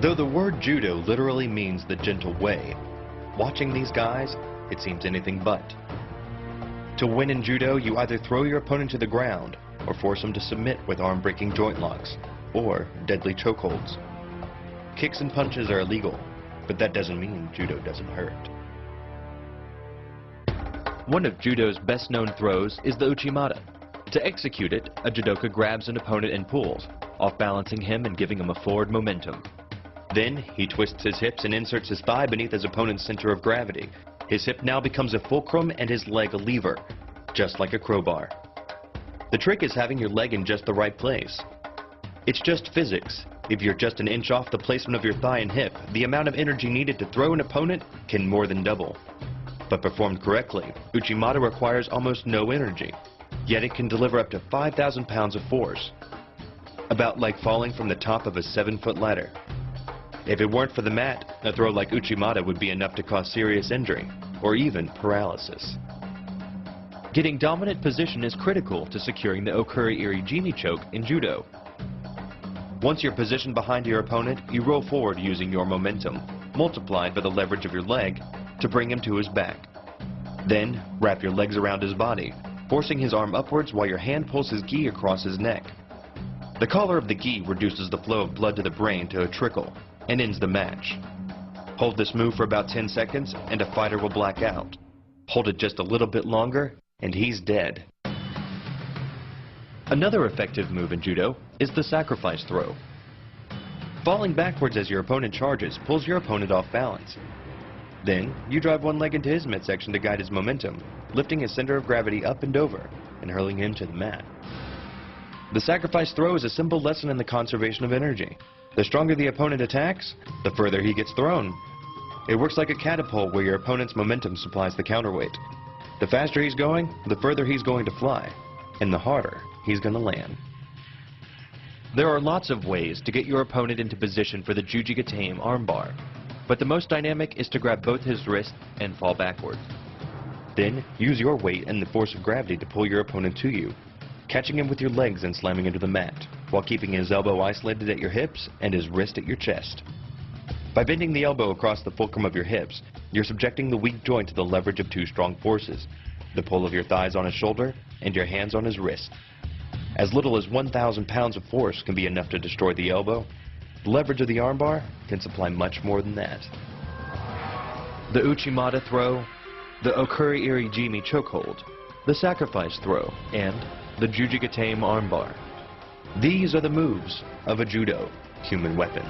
Though the word judo literally means the gentle way, watching these guys, it seems anything but. To win in judo, you either throw your opponent to the ground or force him to submit with arm-breaking joint locks or deadly chokeholds. Kicks and punches are illegal, but that doesn't mean judo doesn't hurt. One of judo's best-known throws is the uchimata. To execute it, a judoka grabs an opponent and pulls, off-balancing him and giving him a forward momentum. Then, he twists his hips and inserts his thigh beneath his opponent's center of gravity. His hip now becomes a fulcrum and his leg a lever, just like a crowbar. The trick is having your leg in just the right place. It's just physics. If you're just an inch off the placement of your thigh and hip, the amount of energy needed to throw an opponent can more than double. But performed correctly, uchimata requires almost no energy, yet it can deliver up to 5,000 pounds of force. About like falling from the top of a 7-foot ladder. If it weren't for the mat, a throw like uchimata would be enough to cause serious injury, or even paralysis. Getting dominant position is critical to securing the okuri-iri-jimi choke in judo. Once you're positioned behind your opponent, you roll forward using your momentum, multiplied by the leverage of your leg, to bring him to his back. Then, wrap your legs around his body, forcing his arm upwards while your hand pulls his gi across his neck. The collar of the gi reduces the flow of blood to the brain to a trickle, and ends the match. Hold this move for about 10 seconds, and a fighter will black out. Hold it just a little bit longer, and he's dead. Another effective move in judo is the sacrifice throw. Falling backwards as your opponent charges pulls your opponent off balance. Then, you drive one leg into his midsection to guide his momentum, lifting his center of gravity up and over, and hurling him to the mat. The sacrifice throw is a simple lesson in the conservation of energy. The stronger the opponent attacks, the further he gets thrown. It works like a catapult where your opponent's momentum supplies the counterweight. The faster he's going, the further he's going to fly, and the harder he's going to land. There are lots of ways to get your opponent into position for the TheGioiTyPhu armbar, but the most dynamic is to grab both his wrists and fall backwards. Then, use your weight and the force of gravity to pull your opponent to you, catching him with your legs and slamming into the mat, while keeping his elbow isolated at your hips and his wrist at your chest. By bending the elbow across the fulcrum of your hips, you're subjecting the weak joint to the leverage of two strong forces, the pull of your thighs on his shoulder and your hands on his wrist. As little as 1,000 pounds of force can be enough to destroy the elbow. The leverage of the armbar can supply much more than that. The uchimata throw, the okuri-iri-jimi chokehold, the sacrifice throw, and the TheGioiTyPhu armbar. These are the moves of a judo human weapon.